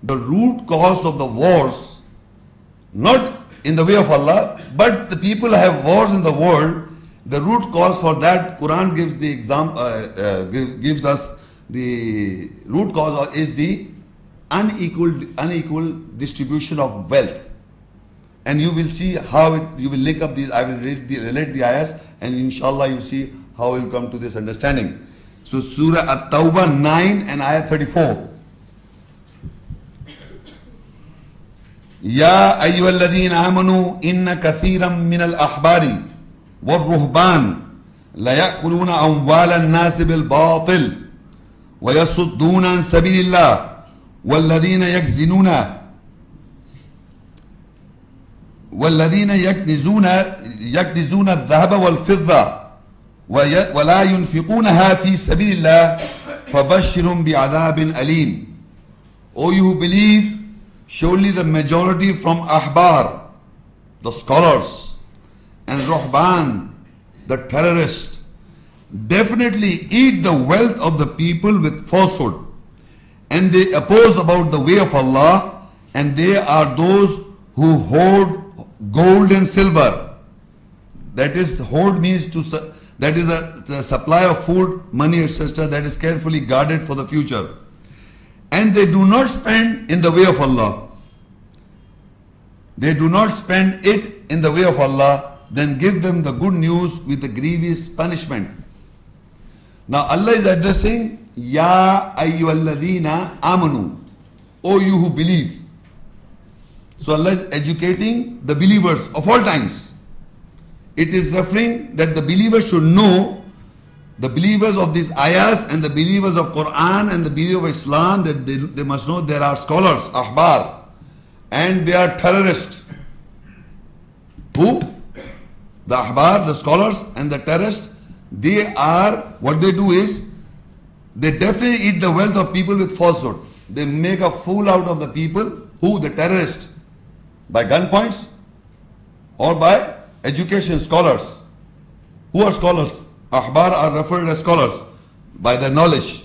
the root cause of the wars, not in the way of Allah, but the people have wars in the world. The root cause for that, Quran gives the gives us the root cause is the unequal distribution of wealth. And you will see how you will link up these. I will relate the ayahs, and inshallah you see how you will come to this understanding. So Surah At-Tawbah 9 and ayah 34. Ya ayyuhalladhina amanu inna kathiran min al-ahbari wal-ruhban la ya'kuluna amwala an-nas bil-batil wa yasudduna an sabilillah والذين يكنزون الذهب والفضة ولا ينفقونها في سبيل الله فبشرهم بعذاب أليم. O you who believe, surely the majority from Ahbar, the scholars, and Ruhban, the terrorists, definitely eat the wealth of the people with falsehood, and they oppose about the way of Allah, and they are those who hoard gold and silver. That is, hoard means that is the supply of food, money, etc. that is carefully guarded for the future. And they do not spend in the way of Allah. They do not spend it in the way of Allah, then give them the good news with the grievous punishment. Now Allah is addressing Ya ayyuhalladhina amanu, O you who believe. So Allah is educating the believers of all times. It is referring that the believers should know, the believers of these ayahs and the believers of Quran and the believers of Islam, that they must know there are scholars, ahbar, and they are terrorists. Who? The ahbar, the scholars and the terrorists, they are, what they do is, they definitely eat the wealth of people with falsehood. They make a fool out of the people. Who? The terrorists. By gunpoints or by education, scholars. Who are scholars? Ahbar are referred as scholars by their knowledge.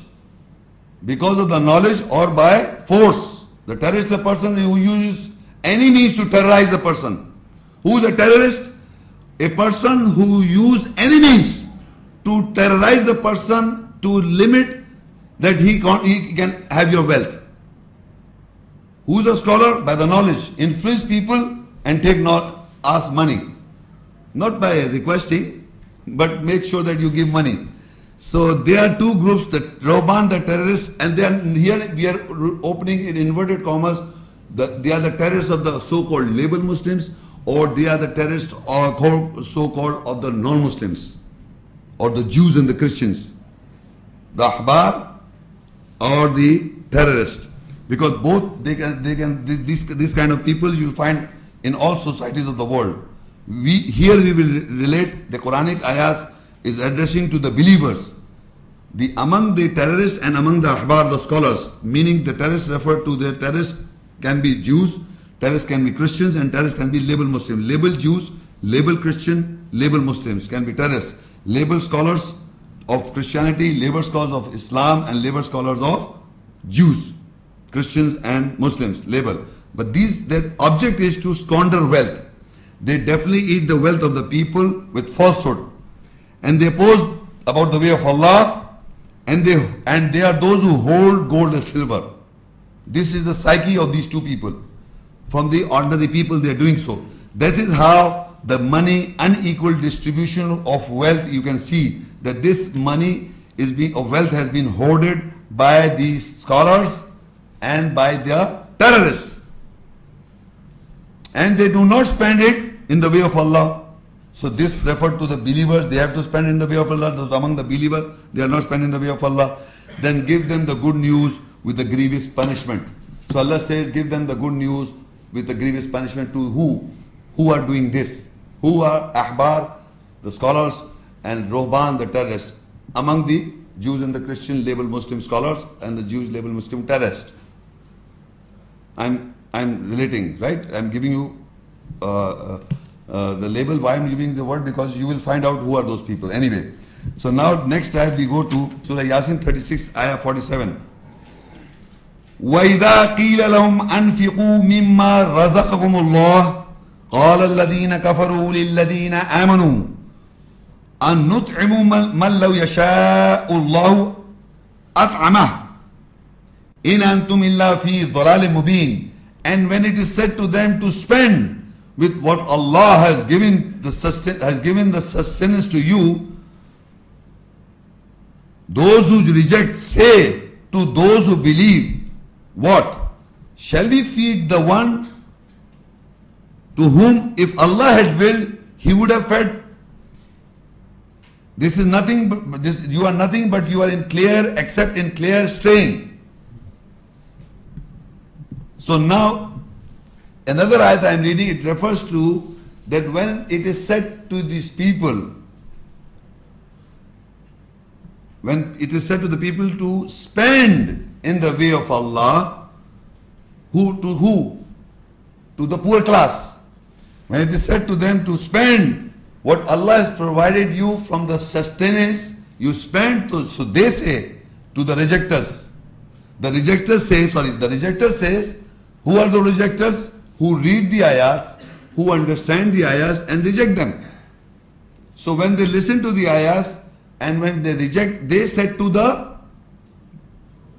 Because of the knowledge or by force. The terrorist is a person who uses any means to terrorize a person. Who is a terrorist? A person who uses any means to terrorize the person to limit that he can have your wealth. Who is a scholar? By the knowledge. Influence people and ask money. Not by requesting, but make sure that you give money. So there are two groups, the Ruhban, the terrorists, and then here we are opening in inverted commas, they are the terrorists of the so-called label Muslims, or they are the terrorists or so-called of the non-Muslims, or the Jews and the Christians. The ahbar or the terrorist, because both this kind of people you find in all societies of the world. Here we will relate the Quranic ayahs is addressing to the believers. Among the terrorists and among the ahbar, the scholars, meaning the terrorists referred to, the terrorists can be Jews, terrorists can be Christians, and terrorists can be label Muslims. Label Jews, label Christian, label Muslims can be terrorists. Label scholars of Christianity, label scholars of Islam, and label scholars of Jews, Christians and Muslims, label. But their object is to squander wealth. They definitely eat the wealth of the people with falsehood. And they oppose about the way of Allah, and they are those who hold gold and silver. This is the psyche of these two people. From the ordinary people they are doing so. This is how the money, unequal distribution of wealth, you can see that this money of wealth has been hoarded by these scholars and by the terrorists. And they do not spend it in the way of Allah. So this referred to the believers, they have to spend in the way of Allah. Those among the believers, they are not spending in the way of Allah. Then give them the good news with the grievous punishment. So Allah says, give them the good news with the grievous punishment to who? Who are doing this? Who are ahbar, the scholars, and Ruhban, the terrorists? Among the Jews and the Christian label Muslim scholars and the Jews label Muslim terrorists. I'm relating, right? I'm giving you the label. Why I'm giving the word? Because you will find out who are those people. Anyway, so now next ayah we go to Surah Yasin 36, ayah 47. وَإِذَا قِيلَ لَهُمْ أَنْفِقُوا مِمَّا رَزَقَكُمُ اللَّهُ قَالَ الَّذِينَ كَفَرُوا لِلَّذِينَ آمَنُوا أَن نُطْعِمُ مَنْ لَوْ يَشَاءُ اللَّهُ أَطْعَمَهُ إِنْ أَنْتُمْ إِلَّا فِي ضَلَالٍ مُبِينٍ. And when it is said to them to spend with what Allah has given the sustenance to you, those who reject say to those who believe, what? Shall we feed the one to whom if Allah had willed, He would have fed? This is nothing but you are nothing but you are in clear, except in clear strain. So now, another ayat I am reading, it refers to that when it is said to these people, when it is said to the people to spend in the way of Allah, who? To the poor class. When it is said to them to spend what Allah has provided you from the sustenance, you spend, so they say to the rejectors. The rejectors says, who are the rejectors? Who read the ayahs, who understand the ayahs and reject them. So when they listen to the ayahs and when they reject, they said to the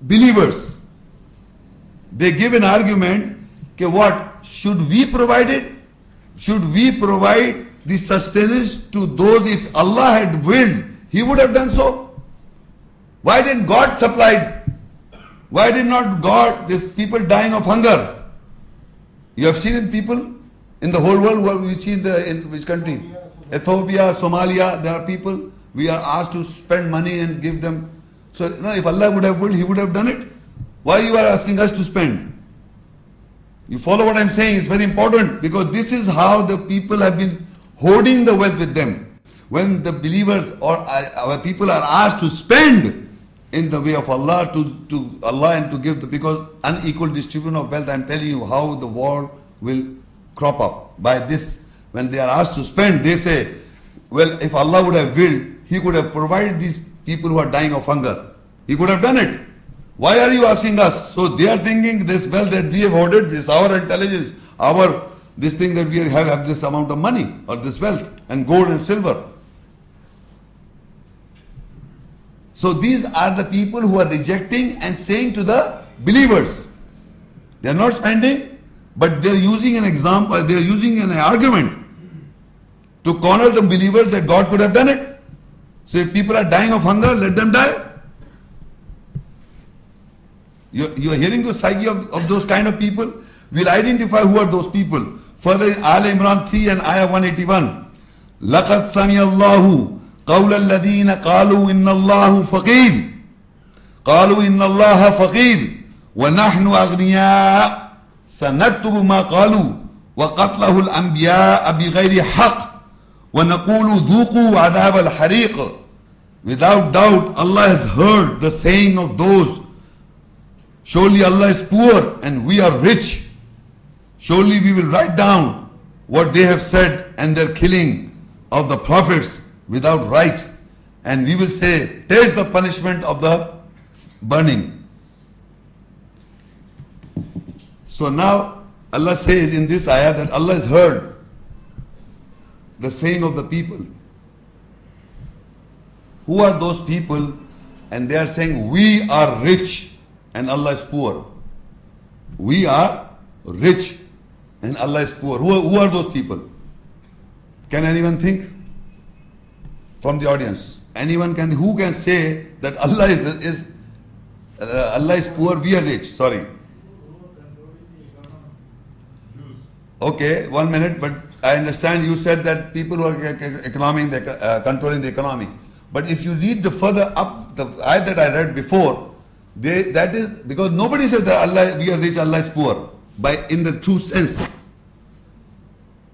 believers, they give an argument, okay, what? Should we provide it? Should we provide the sustenance to those? If Allah had willed, He would have done so. Why didn't God supply it? Why did not God, these people dying of hunger? You have seen it, people in the whole world. What we see in which country? Ethiopia, Somalia. There are people. We are asked to spend money and give them. So if Allah would have willed, He would have done it. Why you are asking us to spend? You follow what I am saying? It's very important, because this is how the people have been hoarding the wealth with them. When the believers or our people are asked to spend in the way of Allah, to Allah, and to give because unequal distribution of wealth, I am telling you how the war will crop up by this. When they are asked to spend, they say, well, if Allah would have willed, He could have provided these people who are dying of hunger. He could have done it. Why are you asking us? So they are thinking this wealth that we have hoarded is our intelligence, this thing that we have this amount of money or this wealth and gold and silver. So these are the people who are rejecting and saying to the believers, they are not spending, but they are using an example, they are using an argument to corner the believers that God could have done it. So if people are dying of hunger, let them die. You are hearing the psyche of those kind of people. We'll identify who are those people. Further in Al Imran 3 and Ayah 181. لَقَدْ سَمِيَ اللَّهُ قَوْلَ الَّذِينَ قَالُوا إِنَّ اللَّهُ فَقِيرٌ قَالُوا إِنَّ اللَّهَ فَقِيرٌ وَنَحْنُ أَغْنِيَاءُ سَنَكْتُبُ مَا قَالُوا وَقَتْلَهُ الْأَنْبِيَاءَ بِغَيْرِ حَقٍّ وَنَقُولُ ذُوقُوا عَذَابَ الْحَرِيقِ. Without doubt, Allah has heard the saying of those. Surely Allah is poor and we are rich. Surely we will write down what they have said and their killing of the prophets without right. And we will say, taste the punishment of the burning. So now Allah says in this ayah that Allah has heard the saying of the people. Who are those people? And they are saying, we are rich and Allah is poor. We are rich and Allah is poor. Who are those people? Can anyone think? From the audience. Anyone can, who can say that Allah is poor, we are rich? Sorry. Okay, 1 minute, but I understand you said that people who are controlling the economy. But if you read the further up, the ayat that I read before, that is because nobody says that Allah, we are rich, Allah is poor, in the true sense.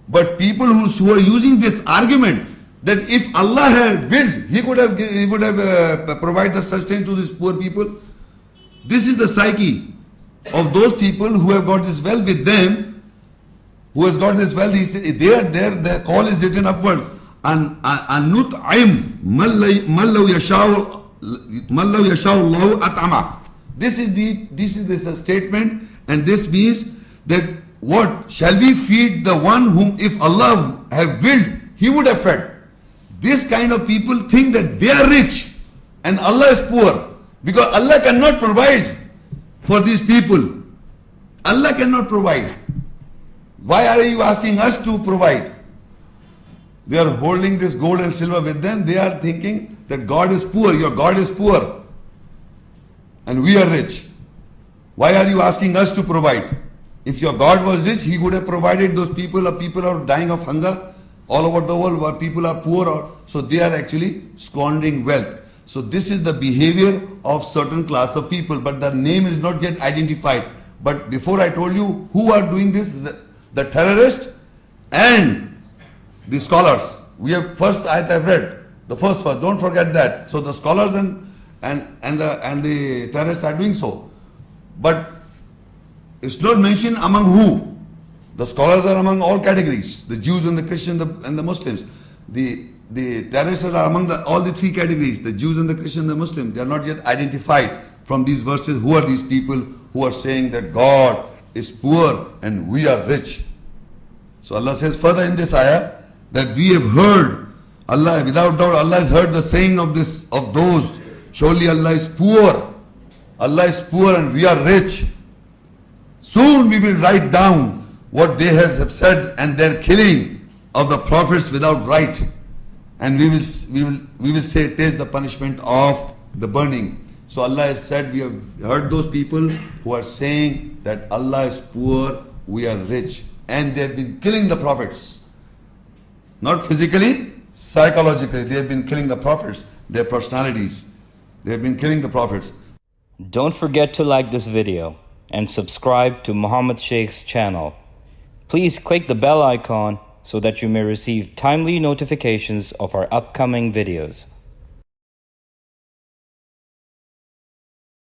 But people who are using this argument that if Allah had willed, He would have provided the sustenance to these poor people. This is the psyche of those people who have got this wealth with them. Who has got this wealth? Their call is written upwards. And nut'im man law yasha'u Allahu at'ama. This is the statement, and this means that what shall we feed the one whom if Allah have willed, He would have fed. This kind of people think that they are rich and Allah is poor, because Allah cannot provide for these people. Allah cannot provide. Why are you asking us to provide? They are holding this gold and silver with them. They are thinking that God is poor. Your God is poor and we are rich. Why are you asking us to provide? If your God was rich, He would have provided those people. People are dying of hunger all over the world, where people are poor, so they are actually squandering wealth. So this is the behavior of certain class of people, but the name is not yet identified. But before I told you who are doing this, the terrorists and the scholars. We have first ayat I've read, the first verse. Don't forget that. So the scholars and the terrorists are doing so, but it's not mentioned among who. The scholars are among all categories: the Jews and the Christians and the Muslims. The terrorists are among all the three categories: the Jews and the Christians and the Muslims. They are not yet identified from these verses. Who are these people who are saying that God is poor and we are rich? So Allah says further in this ayah that we have heard, Allah, without doubt, Allah has heard the saying of those. Surely Allah is poor. Allah is poor and we are rich. Soon we will write down what they have said and their killing of the prophets without right, and we will say, taste the punishment of the burning. So Allah has said, we have heard those people who are saying that Allah is poor, we are rich, and they have been killing the prophets. Not physically, psychologically, they have been killing the prophets, their personalities. They have been killing the prophets. Don't forget to like this video and subscribe to Muhammad Sheikh's channel. Please click the bell icon so that you may receive timely notifications of our upcoming videos.